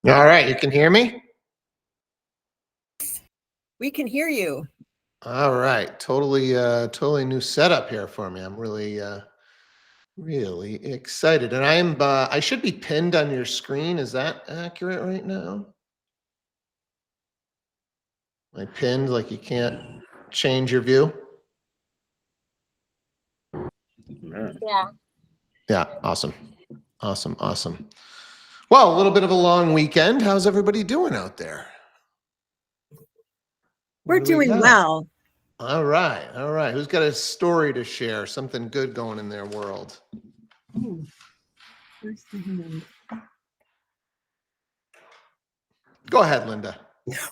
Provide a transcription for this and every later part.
All right, you can hear me? We can hear you. All right, totally new setup here for me. I'm really excited. And I should be pinned on your screen. Is that accurate right now? Am I pinned like you can't change your view? Yeah. Yeah, awesome. Awesome. Well, a little bit of a long weekend. How's everybody doing out there? We're What do we doing got? well. All right. Who's got a story to share? Something good going in their world? Go ahead, Linda.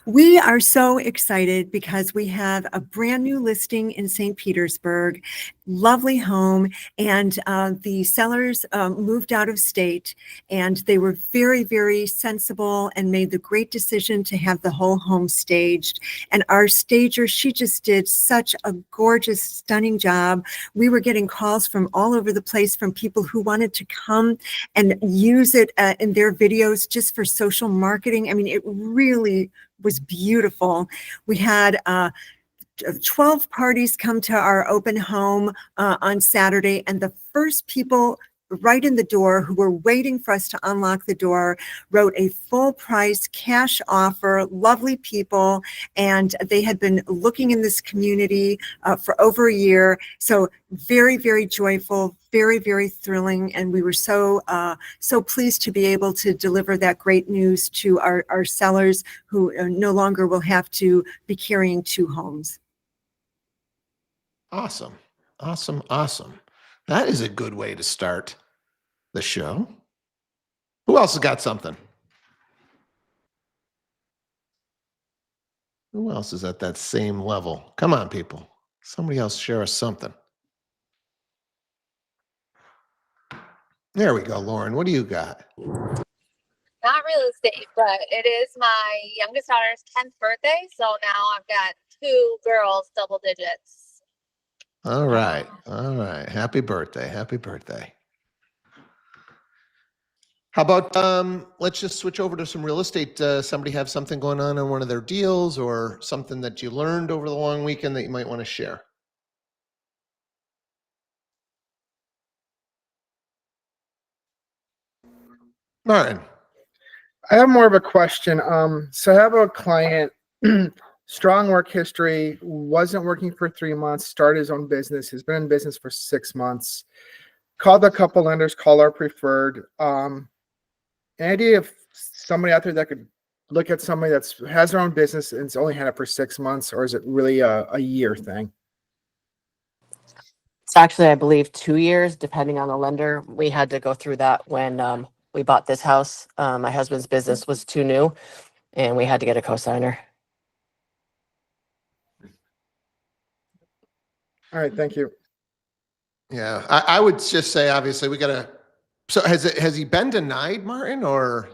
We are so excited because we have a brand new listing in St. Petersburg, lovely home, and the sellers moved out of state, and they were very, very sensible and made the great decision to have the whole home staged. And our stager, she just did such a gorgeous, stunning job. We were getting calls from all over the place from people who wanted to come and use it in their videos just for social marketing. I mean, it really was beautiful. We had 12 parties come to our open home on Saturday, and the first people right in the door who were waiting for us to unlock the door wrote a full price cash offer. Lovely people, and they had been looking in this community for over a year. So very, very joyful, very, very thrilling, and we were so pleased to be able to deliver that great news to our sellers who no longer will have to be carrying two homes. Awesome. That is a good way to start the show. Who else has got something? Who else is at that same level? Come on, people. Somebody else share us something. There we go, Lauren. What do you got? Not real estate, but it is my youngest daughter's 10th birthday. So now I've got two girls, double digits. All right. Happy birthday. How about let's just switch over to some real estate. Somebody have something going on one of their deals or something that you learned over the long weekend that you might want to share? Martin. I have more of a question. So I have a client, strong work history, wasn't working for 3 months, started his own business, has been in business for 6 months, called a couple lenders, called our preferred. Any idea if somebody out there that could look at somebody that has their own business and it's only had it for 6 months, or is it really a year thing? It's actually, I believe, 2 years, depending on the lender. We had to go through that when we bought this house. My husband's business was too new, and we had to get a co-signer. All right, thank you. Yeah, I would just say, obviously, we got to. So has he been denied, Martin, or?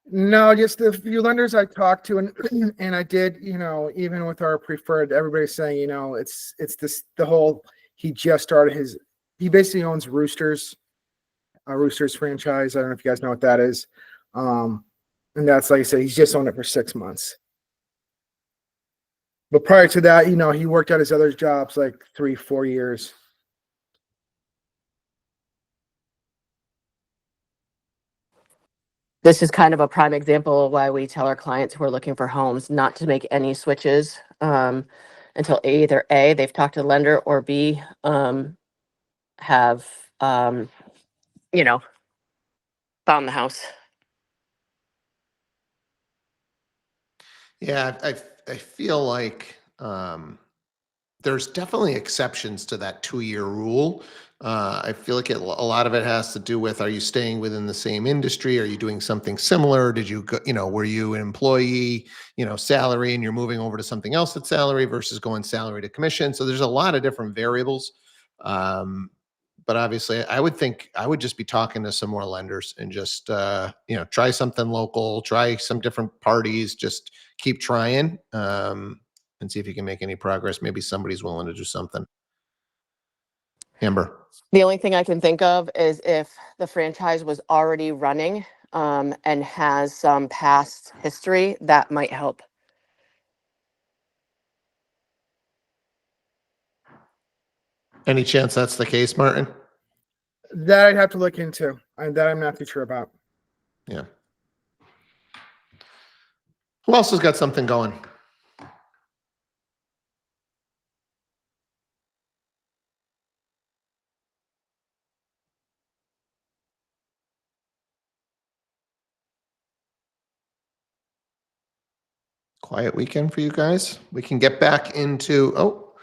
No, just the few lenders I talked to, and I did, even with our preferred, everybody's saying, it's the whole. He just started he basically owns Roosters, a Roosters franchise. I don't know if you guys know what that is. And that's, like I said, he's just owned it for 6 months. But prior to that, he worked at his other jobs like 3-4 years. This is kind of a prime example of why we tell our clients who are looking for homes not to make any switches until either A, they've talked to the lender, or B, have, found the house. Yeah, I feel like there's definitely exceptions to that 2-year rule. I feel like a lot of it has to do with, are you staying within the same industry? Are you doing something similar? Did you go, were you an employee, salary, and you're moving over to something else that's salary versus going salary to commission? So there's a lot of different variables. But obviously, I would think I would just be talking to some more lenders and just, try something local, try some different parties, just keep trying and see if you can make any progress. Maybe somebody's willing to do something. Amber. The only thing I can think of is if the franchise was already running and has some past history, that might help. Any chance that's the case, Martin? That I'd have to look into. That I'm not too sure about. Yeah. Who else has got something going? Quiet weekend for you guys. We can get back into, oh,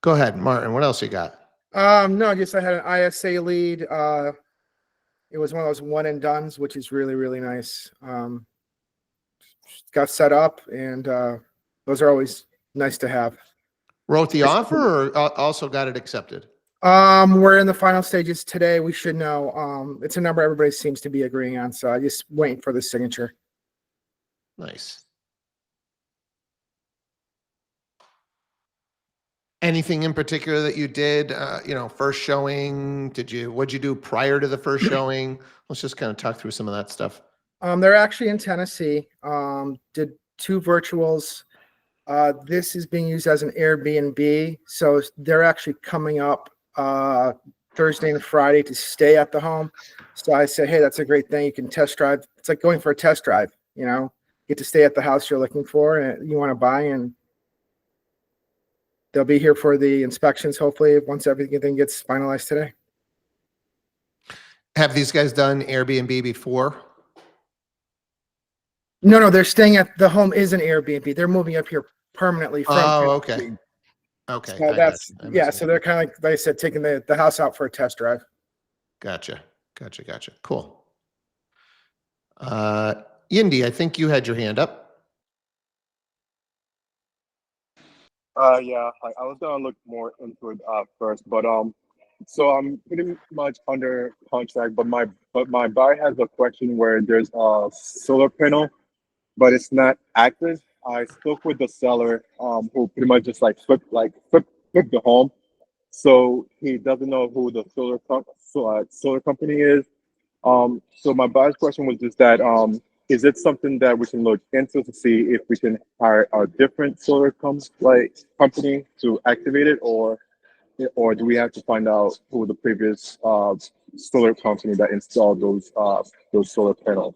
go ahead, Martin. What else you got? No, just I had an ISA lead. It was one of those one and dones, which is really, really nice. Got set up, and those are always nice to have. Wrote the offer or also got it accepted? We're in the final stages today. We should know. It's a number everybody seems to be agreeing on, so I just waiting for the signature. Nice. Anything in particular that you did, first showing? What'd you do prior to the first showing? Let's just kind of talk through some of that stuff. They're actually in Tennessee. Did 2 virtuals. This is being used as an Airbnb, so they're actually coming up Thursday and Friday to stay at the home. So I said, hey, that's a great thing. You can test drive. It's like going for a test drive, get to stay at the house you're looking for and you want to buy, and they'll be here for the inspections, hopefully, once everything gets finalized today. Have these guys done Airbnb before? No, they're staying at the home is an Airbnb. They're moving up here permanently from Okay. Tennessee. Okay. So that's so they're kind of like I said, taking the house out for a test drive. Gotcha. Cool. Yindi, I think you had your hand up. Yeah, I was gonna look more into it first, but so I'm pretty much under contract, but my buyer has a question where there's a solar panel, but it's not active. I spoke with the seller, who pretty much just like flipped the home, so he doesn't know who the solar company is. So my buyer's question was just that, is it something that we can look into to see if we can hire a different company to activate it, or do we have to find out who the previous solar company that installed those solar panels?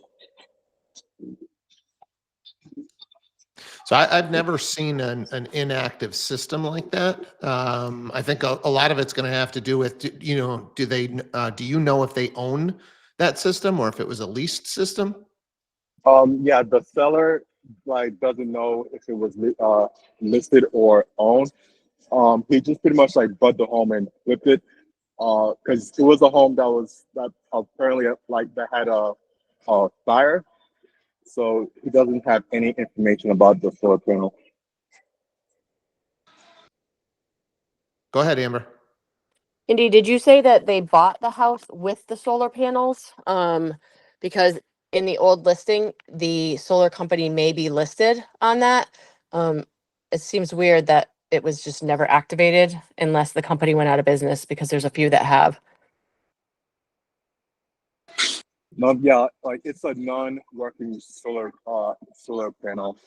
So I've never seen an inactive system like that. I think a lot of it's going to have to do with, do you know if they own that system or if it was a leased system? Yeah, the seller doesn't know if it was listed or owned. He just pretty much bought the home and flipped it, because it was a home that apparently that had a fire, so he doesn't have any information about the solar panel. Go ahead, Amber. Indy, did you say that they bought the house with the solar panels? Because in the old listing, the solar company may be listed on that. It seems weird that it was just never activated unless the company went out of business, because there's a few that have. No, yeah, it's a non-working solar panel.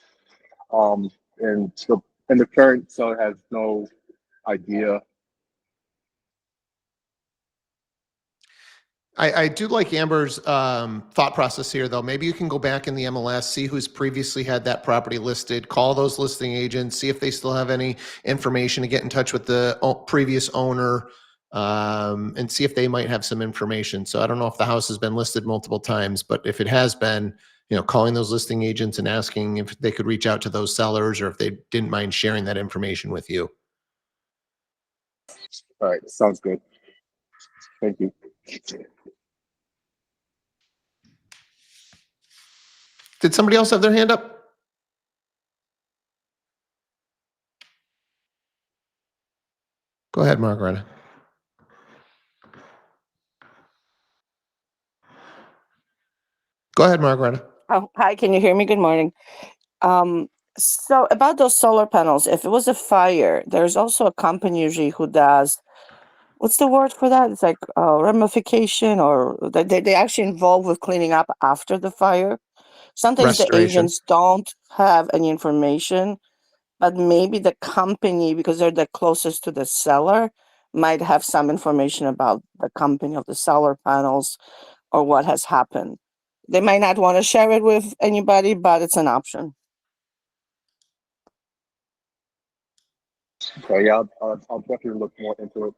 And the current seller has no idea. I do like Amber's thought process here, though. Maybe you can go back in the MLS, see who's previously had that property listed, call those listing agents, see if they still have any information, to get in touch with the previous owner, and see if they might have some information. So I don't know if the house has been listed multiple times, but if it has been, calling those listing agents and asking if they could reach out to those sellers, or if they didn't mind sharing that information with you. All right, sounds good. Thank you. Did somebody else have their hand up? Go ahead, Margaret. Go ahead, Margaret. Oh, hi, can you hear me? Good morning. So about those solar panels, if it was a fire, there's also a company usually who does what's the word for that? It's like ramification, or they actually involved with cleaning up after the fire. Sometimes the Restoration. agents don't have any information, but maybe the company, because they're the closest to the seller, might have some information about the company of the solar panels or what has happened. They might not want to share it with anybody, but it's an option. So yeah, I'll definitely look more into it.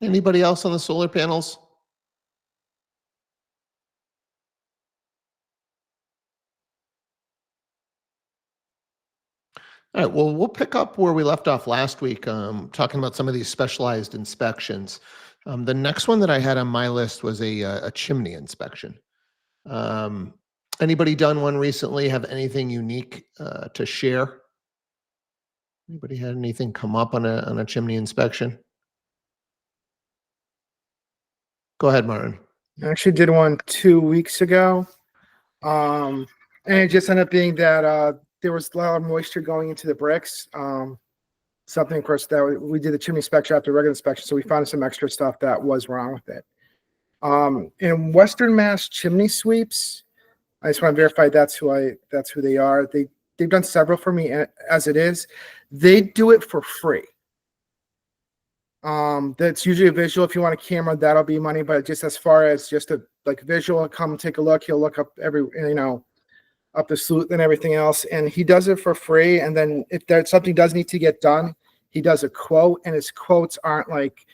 Anybody else on the solar panels? All right, well, we'll pick up where we left off last week, talking about some of these specialized inspections. The next one that I had on my list was a chimney inspection. Anybody done one recently? Have anything unique to share? Anybody had anything come up on a chimney inspection? Go ahead, Martin. I actually did one 2 weeks ago. And it just ended up being that there was a lot of moisture going into the bricks. Something, of course, that we did the chimney inspection after regular inspection, so we found some extra stuff that was wrong with it. In Western Mass chimney sweeps, I just want to verify that's who they are. They've done several for me as it is. They do it for free. That's usually a visual. If you want a camera, that'll be money. But just as far as just a visual, come take a look. He'll look up up the sleuth and everything else, and he does it for free. And then if there's something does need to get done, he does a quote, and his quotes aren't like,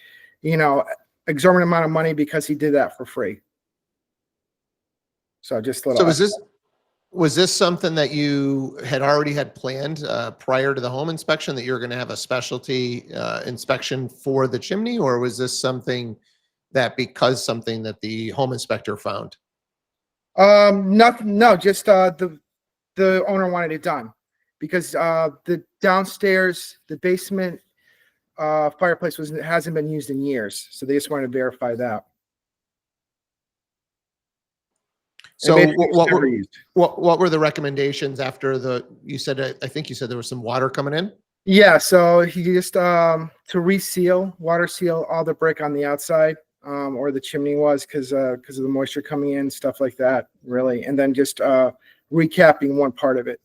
exorbitant amount of money because he did that for free. So just a little. So was this something that you had already had planned prior to the home inspection, that you were going to have a specialty inspection for the chimney, or was this something that something that the home inspector found? Nothing. No, just the owner wanted it done because the downstairs, the basement fireplace hasn't been used in years, so they just wanted to verify that. So And basically it's never used. what were the recommendations after you said, I think you said there was some water coming in? Yeah, so he just to water seal all the brick on the outside, or the chimney was because of the moisture coming in, stuff like that, really, and then just recapping one part of it.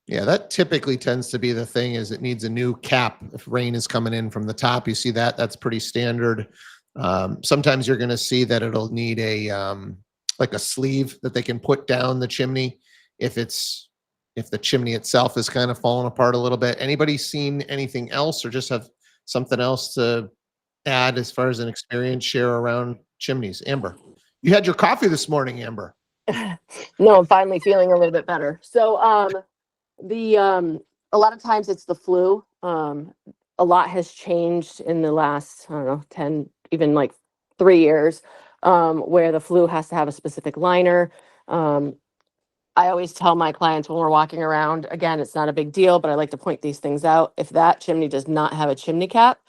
Yeah, that typically tends to be the thing, is it needs a new cap. If rain is coming in from the top, you see that's pretty standard. Sometimes you're going to see that it'll need like a sleeve that they can put down the chimney if the chimney itself is kind of falling apart a little bit. Anybody seen anything else, or just have something else to add as far as an experience share around chimneys? Amber, you had your coffee this morning, Amber. No, I'm finally feeling a little bit better. So a lot of times it's the flu. A lot has changed in the last, I don't know, 10, even like 3 years, where the flue has to have a specific liner. I always tell my clients when we're walking around, again, it's not a big deal, but I like to point these things out. If that chimney does not have a chimney cap,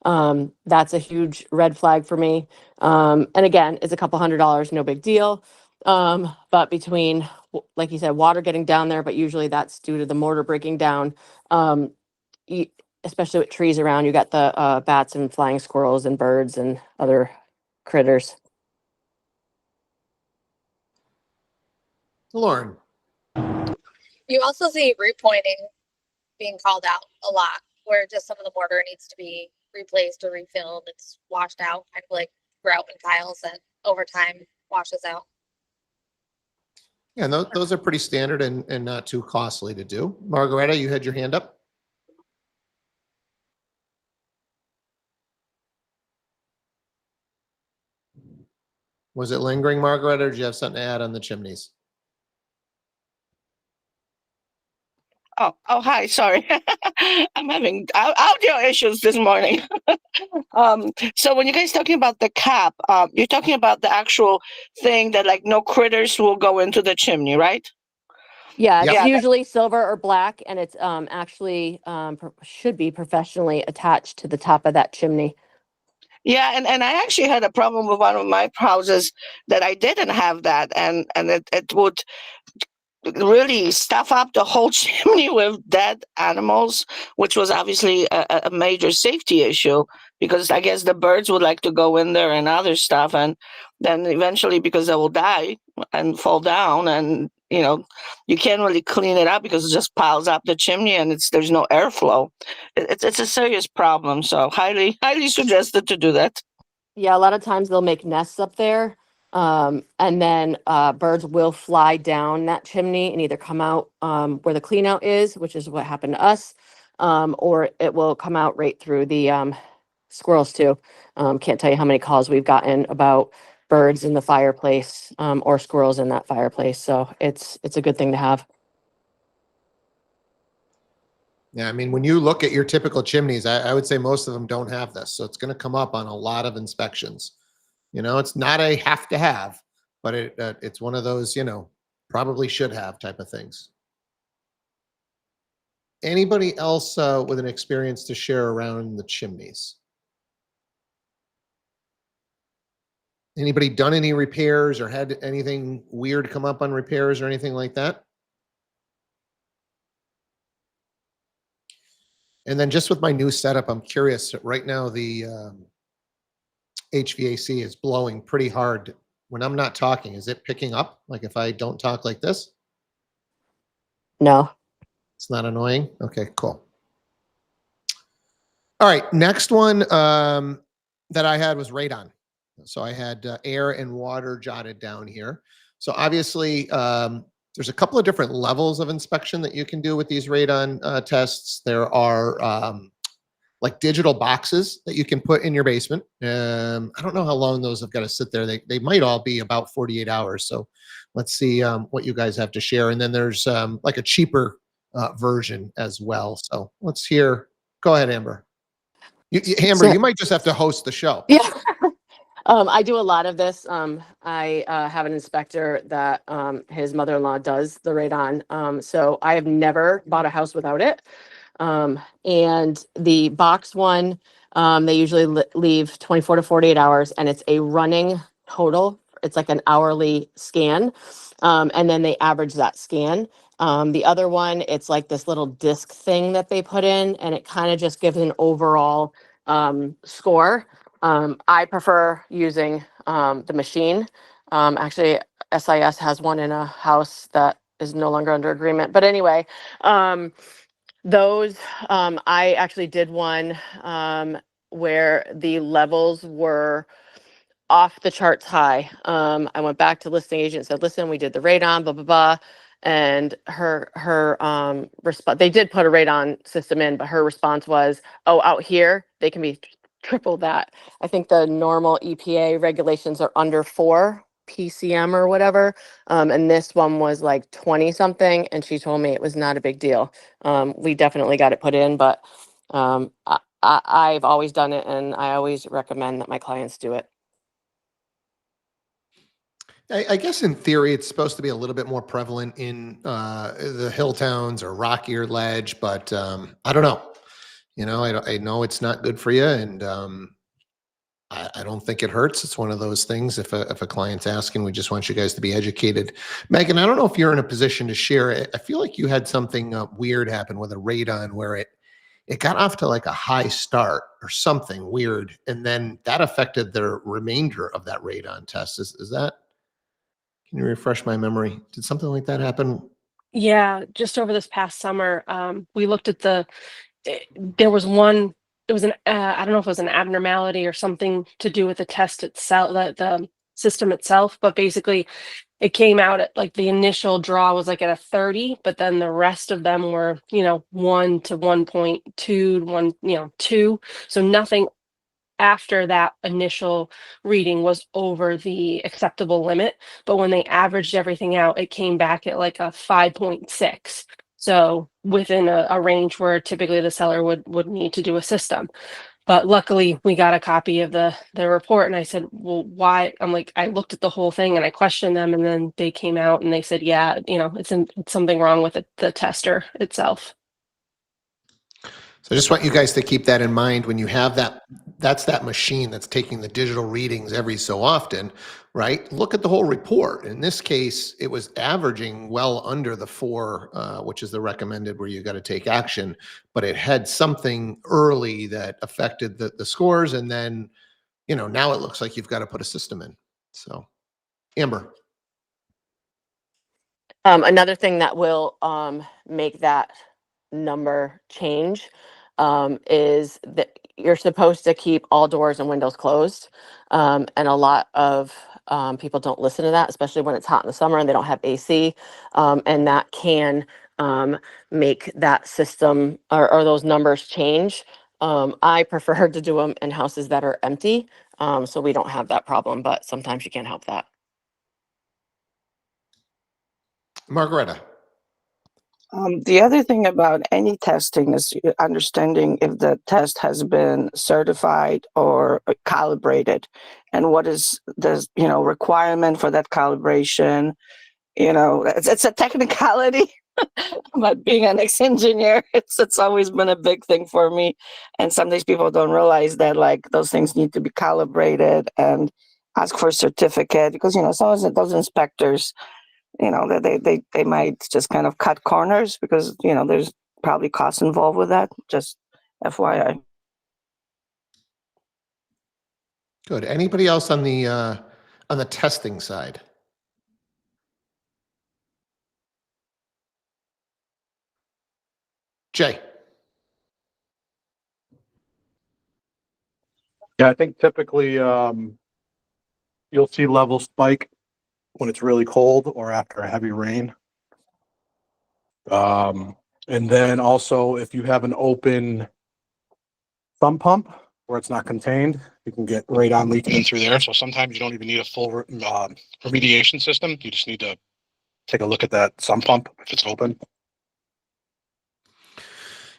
that's a huge red flag for me. And again, it's a couple $100, no big deal. But between, like you said, water getting down there, but usually that's due to the mortar breaking down. Especially with trees around, you got the bats and flying squirrels and birds and other critters. Lauren. You also see repointing being called out a lot, where just some of the mortar needs to be replaced or refilled. It's washed out, kind of like grout and tiles that over time washes out. Yeah, and those are pretty standard and not too costly to do. Margaretta, you had your hand up. Was it lingering, Margaret, or did you have something to add on the chimneys? Oh, hi. Sorry, I'm having audio issues this morning. So when you guys talking about the cap, you're talking about the actual thing that like no critters will go into the chimney, right? Yeah, it's Yep. usually silver or black, and it's actually should be professionally attached to the top of that chimney. Yeah, and I actually had a problem with one of my houses that I didn't have that, and it would really stuff up the whole chimney with dead animals, which was obviously a major safety issue because I guess the birds would like to go in there and other stuff, and then eventually because they will die and fall down, and you can't really clean it up because it just piles up the chimney and there's no airflow. It's a serious problem, so highly suggested to do that. Yeah, a lot of times they'll make nests up there. And then birds will fly down that chimney and either come out where the clean out is, which is what happened to us, or it will come out right through the squirrels too. Can't tell you how many calls we've gotten about birds in the fireplace or squirrels in that fireplace. So it's a good thing to have. Yeah, I mean, when you look at your typical chimneys, I would say most of them don't have this. So it's going to come up on a lot of inspections. It's not a have to have, but it's one of those, probably should have type of things. Anybody else with an experience to share around the chimneys? Anybody done any repairs or had anything weird come up on repairs or anything like that? And then just with my new setup, I'm curious. Right now, the HVAC is blowing pretty hard. When I'm not talking, is it picking up? Like if I don't talk like this? No. It's not annoying? Okay, cool. All right, next one that I had was radon. So I had air and water jotted down here. So obviously, there's a couple of different levels of inspection that you can do with these radon tests. There are like digital boxes that you can put in your basement. I don't know how long those have got to sit there. They might all be about 48 hours. So let's see what you guys have to share. And then there's like a cheaper version as well. So let's hear. Go ahead, Amber. Amber, you might just have to host the show. Yeah. I do a lot of this. I have an inspector that his mother-in-law does the radon. So I have never bought a house without it. And the box one, they usually leave 24 to 48 hours, and it's a running total. It's like an hourly scan. And then they average that scan. The other one, it's like this little disc thing that they put in, and it kind of just gives an overall score. I prefer using the machine. Actually, SIS has one in a house that is no longer under agreement. But anyway, those, I actually did one where the levels were off the charts high. I went back to listing agent and said, listen, we did the radon, blah, blah, blah. And her response, they did put a radon system in, but her response was, oh, out here, they can be triple that. I think the normal EPA regulations are under 4 PCM or whatever. And this one was like 20 something. And she told me it was not a big deal. We definitely got it put in, but I've always done it, and I always recommend that my clients do it. I guess in theory, it's supposed to be a little bit more prevalent in the hill towns or rockier ledge, but I don't know. I know it's not good for you, and I don't think it hurts. It's one of those things. If a client's asking, we just want you guys to be educated. Megan, I don't know if you're in a position to share it. I feel like you had something weird happen with a radon where it got off to like a high start or something weird, and then that affected the remainder of that radon test. Is that? Can you refresh my memory? Did something like that happen? Yeah, just over this past summer, we looked at there was one, it was I don't know if it was an abnormality or something to do with the test itself, the system itself, but basically it came out at like the initial draw was like at a 30, but then the rest of them were, 1 to 1.2, 2. So nothing after that initial reading was over the acceptable limit. But when they averaged everything out, it came back at like a 5.6. So within a range where typically the seller would need to do a system. But luckily we got a copy of the report, and I said, well, why? I'm like, I looked at the whole thing and I questioned them, and then they came out and they said, yeah, it's something wrong with the tester itself. So I just want you guys to keep that in mind when you have that that's that machine that's taking the digital readings every so often, right? Look at the whole report. In this case, it was averaging well under the 4, which is the recommended where you got to take action, but it had something early that affected the scores. And then, now it looks like you've got to put a system in. So, Amber. Another thing that will make that number change is that you're supposed to keep all doors and windows closed. And a lot of people don't listen to that, especially when it's hot in the summer and they don't have AC. And that can make that system or those numbers change. I prefer to do them in houses that are empty, so we don't have that problem, but sometimes you can't help that. Margareta. The other thing about any testing is understanding if the test has been certified or calibrated, and what is the requirement for that calibration. It's a technicality, but being an ex-engineer, it's always been a big thing for me. And some days people don't realize that like those things need to be calibrated and ask for a certificate, because some of those inspectors, they might just kind of cut corners because there's probably costs involved with that. Just FYI. Good. Anybody else on the testing side? Jay. Yeah, I think typically you'll see levels spike when it's really cold or after a heavy rain. And then also if you have an open sump pump where it's not contained, you can get radon leaking in through there. So sometimes you don't even need a full remediation system. You just need to take a look at that sump pump if it's open.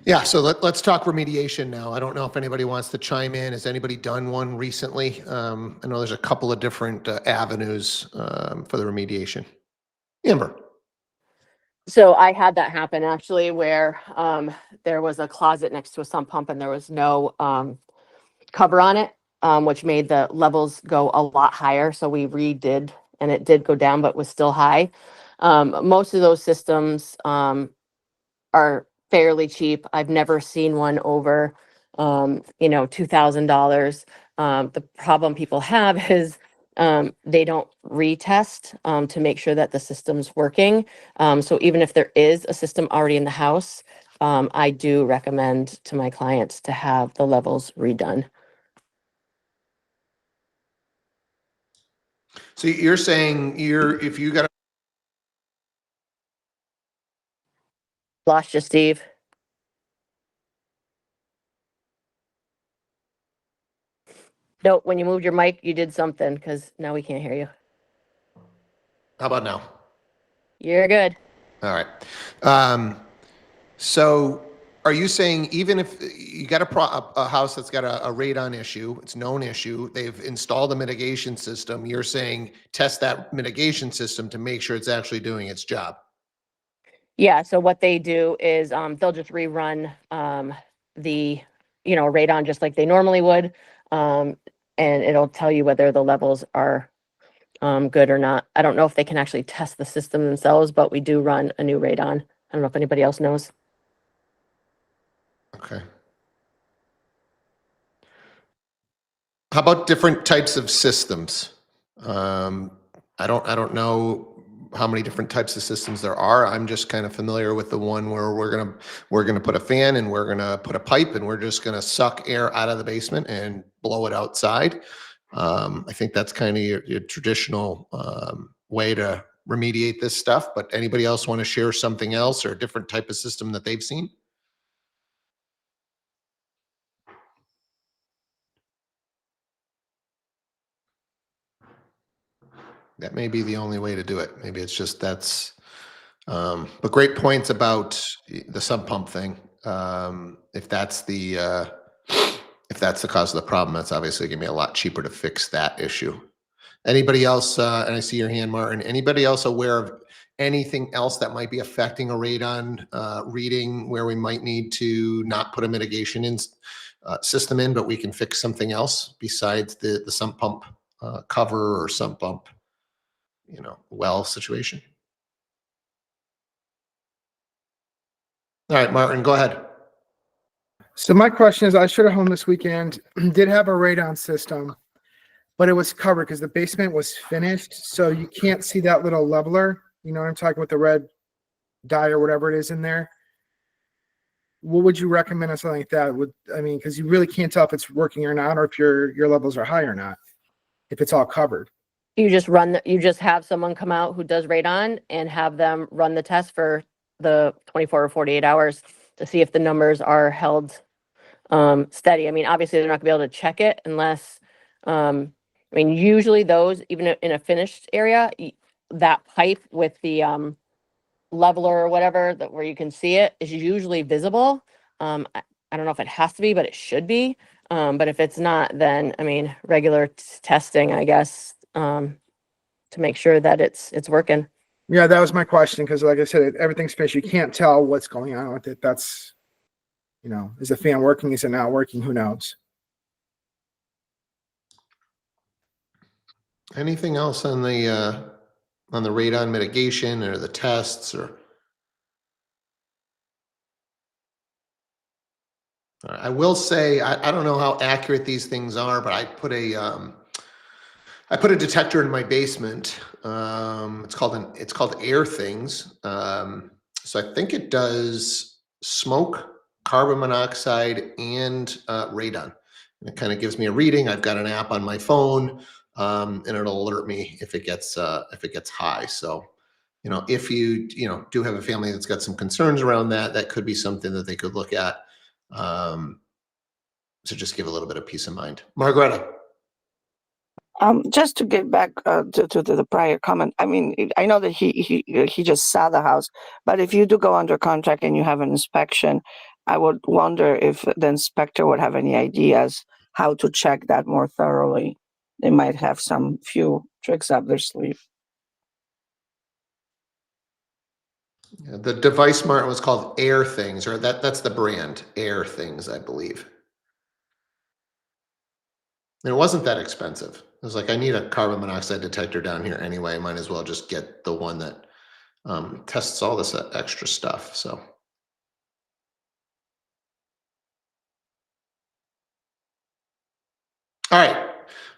Yeah, so let's talk remediation now. I don't know if anybody wants to chime in. Has anybody done one recently? I know there's a couple of different avenues for the remediation. Amber. So I had that happen actually where there was a closet next to a sump pump and there was no cover on it, which made the levels go a lot higher. So we redid and it did go down, but was still high. Most of those systems are fairly cheap. I've never seen one over, $2,000. The problem people have is they don't retest to make sure that the system's working. So even if there is a system already in the house, I do recommend to my clients to have the levels redone. So you're saying if you got a Lost you, Steve. No, when you moved your mic, you did something because now we can't hear you. how about now? You're good. All right. So are you saying even if you got a house that's got a radon issue, it's a known issue, they've installed a mitigation system, you're saying test that mitigation system to make sure it's actually doing its job? Yeah, so what they do is they'll just rerun the radon just like they normally would, and it'll tell you whether the levels are good or not. I don't know if they can actually test the system themselves, but we do run a new radon. I don't know if anybody else knows. Okay. How about different types of systems? I don't know how many different types of systems there are. I'm just kind of familiar with the one where we're gonna put a fan and we're gonna put a pipe and we're just gonna suck air out of the basement and blow it outside. I think that's kind of your traditional way to remediate this stuff. But anybody else want to share something else or a different type of system that they've seen? That may be the only way to do it. Maybe it's just that's, but great points about the sump pump thing. If that's the cause of the problem, that's obviously gonna be a lot cheaper to fix that issue. Anybody else, and I see your hand, Martin, anybody else aware of anything else that might be affecting a radon reading where we might need to not put a mitigation in system in, but we can fix something else besides the sump pump cover or sump pump, well situation. All right, Martin, go ahead. So my question is, I showed a home this weekend, did have a radon system, but it was covered because the basement was finished. So you can't see that little leveler. You know what I'm talking with the red dye or whatever it is in there. What would you recommend on something like that? Because you really can't tell if it's working or not, or if your levels are high or not, if it's all covered. You just you just have someone come out who does radon and have them run the test for the 24 or 48 hours to see if the numbers are held steady. I mean, obviously they're not gonna be able to check it unless, usually those, even in a finished area, that pipe with the leveler or whatever, that where you can see it, is usually visible. I don't know if it has to be, but it should be. But if it's not, then regular testing, I guess, to make sure that it's working. Yeah, that was my question. Because like I said, everything's finished. You can't tell what's going on with it. That's, is the fan working? Is it not working? Who knows? Anything else on the radon mitigation or the tests or? I will say, I don't know how accurate these things are, but I put a detector in my basement. It's called Air Things. So I think it does smoke, carbon monoxide, and radon. And it kind of gives me a reading. I've got an app on my phone, and it'll alert me if it gets high. So, if you do have a family that's got some concerns around that, that could be something that they could look at. To just give a little bit of peace of mind. Margareta. Just to get back to the prior comment, I know that he just saw the house, but if you do go under contract and you have an inspection, I would wonder if the inspector would have any ideas how to check that more thoroughly. They might have some few tricks up their sleeve. Yeah, the device Martin was called Air Things, or that's the brand, Air Things, I believe. And it wasn't that expensive. It was like, I need a carbon monoxide detector down here anyway. Might as well just get the one that tests all this extra stuff. So. All right,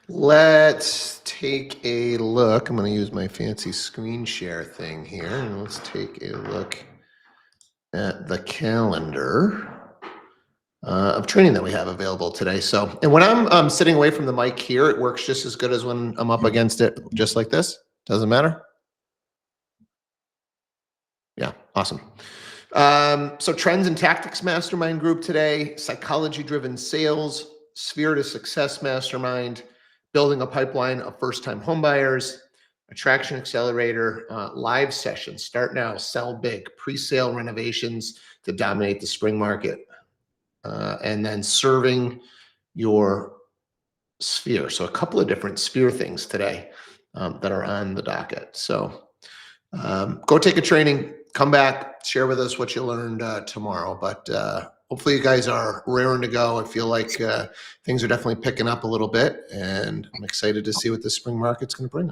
let's take a look. I'm going to use my fancy screen share thing here, and let's take a look at the calendar of training that we have available today. So, and when I'm sitting away from the mic here, it works just as good as when I'm up against it, just like this. Doesn't matter. Yeah, awesome. So Trends and Tactics Mastermind group today, Psychology-Driven Sales, Sphere to Success Mastermind, Building a Pipeline of First-Time Homebuyers, Attraction Accelerator, live sessions. Start now, sell big, pre-sale renovations to dominate the spring market. And then serving your sphere. So a couple of different sphere things today that are on the docket. So go take a training, come back, share with us what you learned tomorrow. But hopefully you guys are raring to go. I feel like things are definitely picking up a little bit, and I'm excited to see what the spring market's going to bring us.